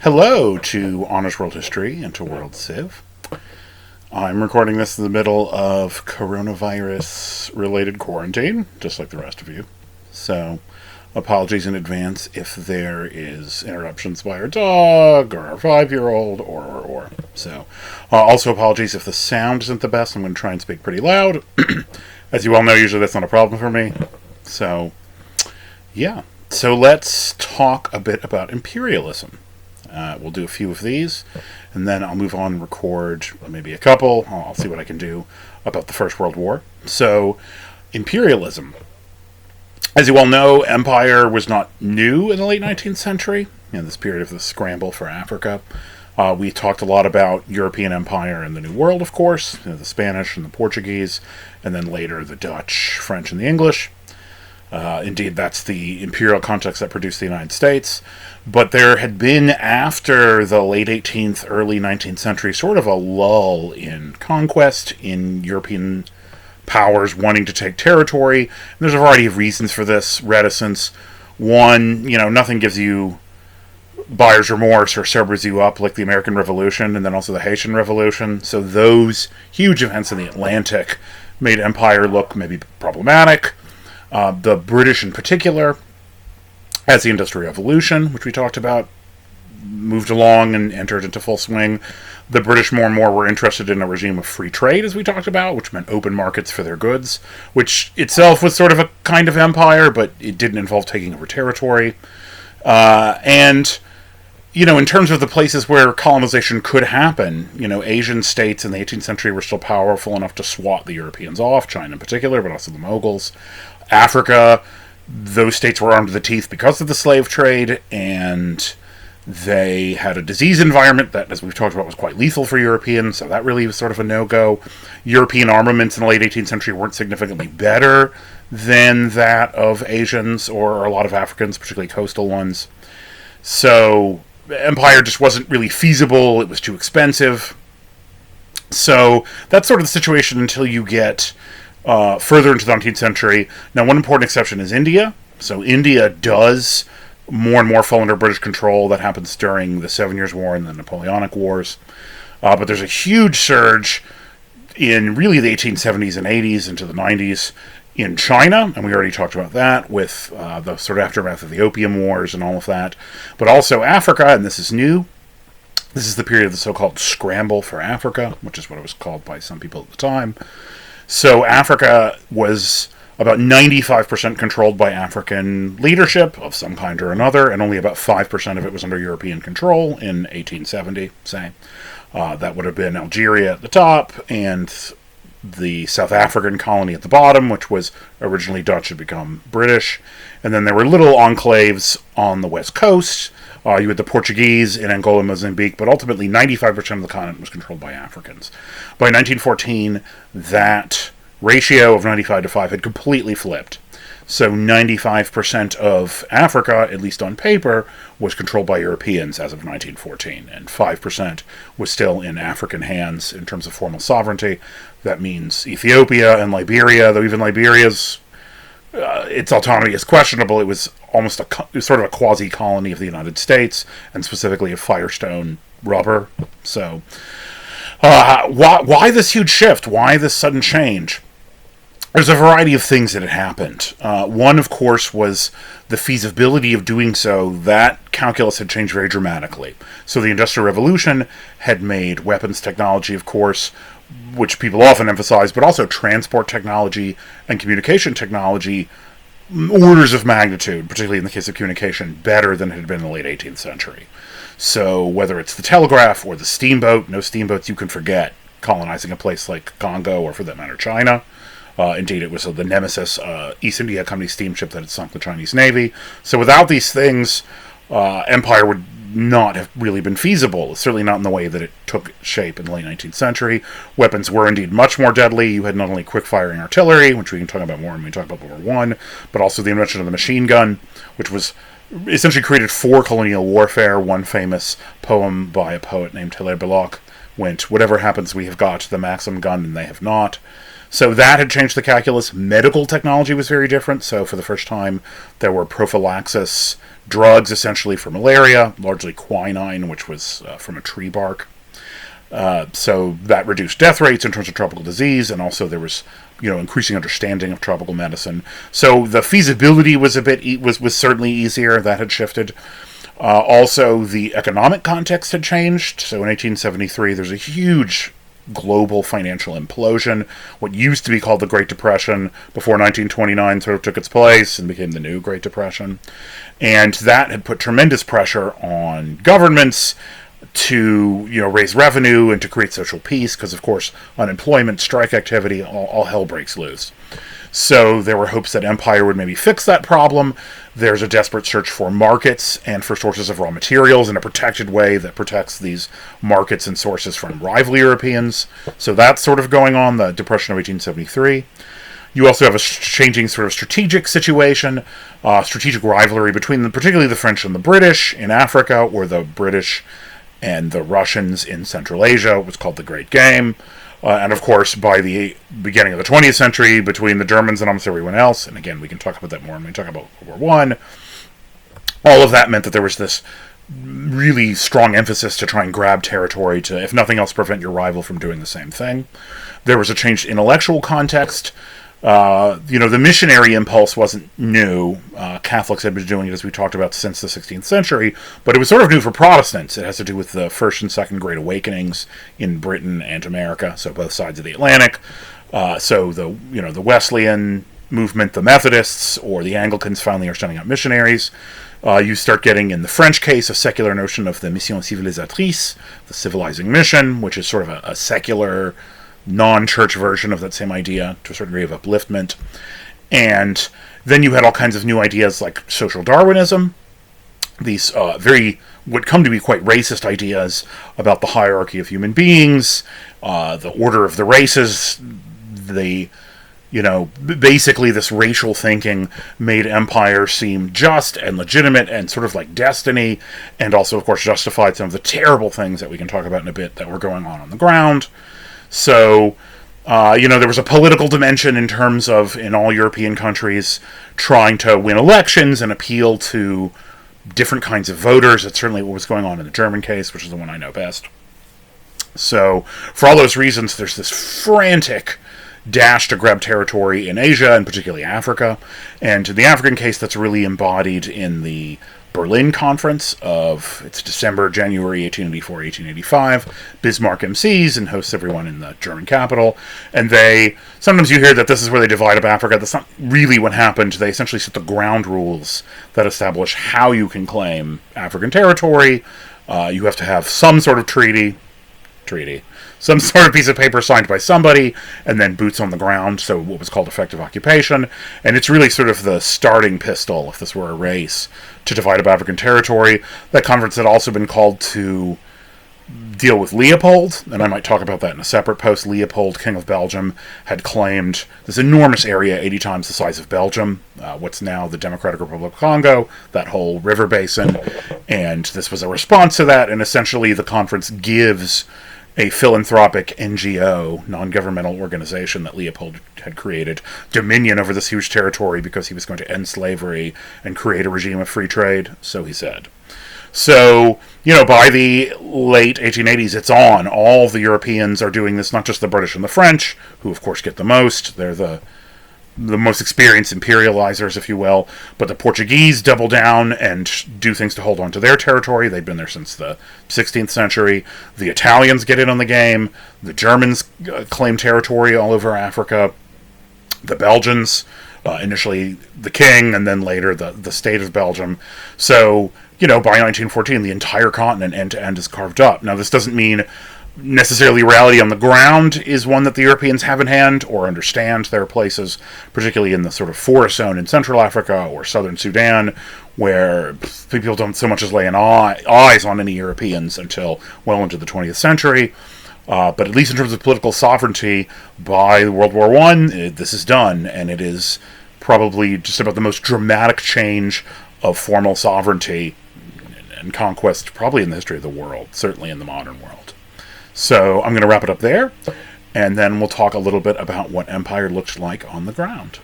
Hello to Honors World History and to World Civ. I'm recording this in the middle of coronavirus-related quarantine, just like the rest of you. So, apologies in advance if there is interruptions by our dog, or our 5-year-old, or. So, also apologies if the sound isn't the best. I'm going to try and speak pretty loud. As you all know, usually that's not a problem for me. So, yeah. So let's talk a bit about imperialism. We'll do a few of these, and then I'll move on and record maybe a couple. I'll see what I can do about the First World War. So, imperialism. As you all know, empire was not new in the late 19th century, in this period of the Scramble for Africa. We talked a lot about European empire and the New World, of course, the Spanish and the Portuguese, and then later the Dutch, French, and the English. Indeed, that's the imperial context that produced the United States. But there had been, after the late 18th, early 19th century, sort of a lull in conquest, in European powers wanting to take territory. And there's a variety of reasons for this reticence. One, nothing gives you buyer's remorse or sobers you up like the American Revolution and then also the Haitian Revolution. So those huge events in the Atlantic made empire look maybe problematic. The British in particular, as the Industrial Revolution, which we talked about, moved along and entered into full swing. The British more and more were interested in a regime of free trade, as we talked about, which meant open markets for their goods, which itself was sort of a kind of empire, but it didn't involve taking over territory. In terms of the places where colonization could happen, Asian states in the 18th century were still powerful enough to swat the Europeans off, China in particular, but also the Moguls. Africa, those states were armed to the teeth because of the slave trade, and they had a disease environment that, as we've talked about, was quite lethal for Europeans, so that really was sort of a no-go. European armaments in the late 18th century weren't significantly better than that of Asians or a lot of Africans, particularly coastal ones. So empire just wasn't really feasible, it was too expensive. So that's sort of the situation until you get further into the 19th century. Now, one important exception is India. So India does more and more fall under British control. That happens during the 7 Years' War and the Napoleonic Wars. But there's a huge surge in really the 1870s and 80s into the 90s in China, and we already talked about that with the sort of aftermath of the Opium Wars and all of that. But also Africa, and this is new. This is the period of the so-called Scramble for Africa, which is what it was called by some people at the time. So Africa was about 95% controlled by African leadership of some kind or another, and only about 5% of it was under European control in 1870, say. That would have been Algeria at the top, and the South African colony at the bottom, which was originally Dutch, had become British. And then there were little enclaves on the west coast. You had the Portuguese in Angola and Mozambique, but ultimately 95% of the continent was controlled by Africans. By 1914, that ratio of 95 to 5 had completely flipped. So 95% of Africa, at least on paper, was controlled by Europeans as of 1914, and 5% was still in African hands in terms of formal sovereignty. That means Ethiopia and Liberia, though even Liberia's its autonomy is questionable. It was almost sort of a quasi-colony of the United States, and specifically of Firestone rubber. So, why this huge shift? Why this sudden change? There's a variety of things that had happened. One, of course, was the feasibility of doing so. That calculus had changed very dramatically. So the Industrial Revolution had made weapons technology, of course, which people often emphasize, but also transport technology and communication technology, orders of magnitude, particularly in the case of communication, better than it had been in the late 18th century. So whether it's the telegraph or the steamboat, no steamboats you can forget colonizing a place like Congo or, for that matter, China. Indeed, it was the Nemesis East India Company steamship that had sunk the Chinese Navy. So without these things, empire would not have really been feasible, certainly not in the way that it took shape in the late 19th century. Weapons were indeed much more deadly. You had not only quick-firing artillery, which we can talk about more when we talk about World War I, but also the invention of the machine gun, which was essentially created for colonial warfare. One famous poem by a poet named Hilaire Belloc went, "Whatever happens, we have got the Maxim gun, and they have not." So that had changed the calculus. Medical technology was very different. So for the first time, there were prophylaxis drugs essentially for malaria, largely quinine, which was from a tree bark. So that reduced death rates in terms of tropical disease, and also there was increasing understanding of tropical medicine. So the feasibility was was certainly easier. That had shifted. Also, the economic context had changed. So in 1873, there's a huge global financial implosion. What used to be called the Great Depression before 1929 sort of took its place and became the new Great Depression. And that had put tremendous pressure on governments to raise revenue and to create social peace, because of course unemployment, strike activity, all hell breaks loose. So there were hopes that empire would maybe fix that problem. There's a desperate search for markets and for sources of raw materials in a protected way that protects these markets and sources from rival Europeans. So that's sort of going on, the Depression of 1873. You also have a changing sort of strategic situation, strategic rivalry between particularly the French and the British in Africa, or the British and the Russians in Central Asia. It was called the Great Game. And of course, by the beginning of the 20th century, between the Germans and almost everyone else, and again, we can talk about that more when we talk about World War I, all of that meant that there was this really strong emphasis to try and grab territory to, if nothing else, prevent your rival from doing the same thing. There was a changed intellectual context. The missionary impulse wasn't new. Catholics had been doing it, as we talked about, since the 16th century, but it was sort of new for Protestants. It has to do with the First and Second Great Awakenings in Britain and America, so both sides of the Atlantic. So the Wesleyan movement, the Methodists, or the Anglicans finally are sending out missionaries. You start getting, in the French case, a secular notion of the mission civilisatrice, the civilizing mission, which is sort of a secular, non-church version of that same idea, to a certain degree of upliftment. And then you had all kinds of new ideas like social Darwinism, these what come to be quite racist ideas about the hierarchy of human beings, the order of the races. Basically this racial thinking made empire seem just and legitimate and sort of like destiny, and also, of course, justified some of the terrible things that we can talk about in a bit that were going on the ground. So, there was a political dimension in terms of, in all European countries, trying to win elections and appeal to different kinds of voters. That's certainly what was going on in the German case, which is the one I know best. So, for all those reasons, there's this frantic dash to grab territory in Asia, and particularly Africa. And in the African case, that's really embodied in the Berlin Conference it's December, January 1884-1885. Bismarck MCs and hosts everyone in the German capital. And sometimes you hear that this is where they divide up Africa. That's not really what happened. They essentially set the ground rules that establish how you can claim African territory. You have to have some sort of treaty, some sort of piece of paper signed by somebody, and then boots on the ground, so what was called effective occupation. And it's really sort of the starting pistol, if this were a race, to divide up African territory. That conference had also been called to deal with Leopold, and I might talk about that in a separate post. Leopold, King of Belgium, had claimed this enormous area, 80 times the size of Belgium, what's now the Democratic Republic of Congo, that whole river basin, and this was a response to that, and essentially the conference gives a philanthropic NGO, non-governmental organization that Leopold had created, dominion over this huge territory because he was going to end slavery and create a regime of free trade, so he said. So, by the late 1880s, it's on. All the Europeans are doing this, not just the British and the French, who of course get the most. They're the most experienced imperializers, if you will, but the Portuguese double down and do things to hold on to their territory. They've been there since the 16th century. The Italians get in on the game. The Germans claim territory all over Africa. The Belgians, initially the king, and then later the state of Belgium. So, by 1914, the entire continent end to end is carved up. Now, this doesn't mean necessarily reality on the ground is one that the Europeans have in hand or understand. There are places, particularly in the sort of forest zone in Central Africa or southern Sudan, where people don't so much as lay eyes on any Europeans until well into the 20th century. But at least in terms of political sovereignty, by World War I, this is done, and it is probably just about the most dramatic change of formal sovereignty and conquest probably in the history of the world, certainly in the modern world. So I'm going to wrap it up there, and then we'll talk a little bit about what empire looks like on the ground.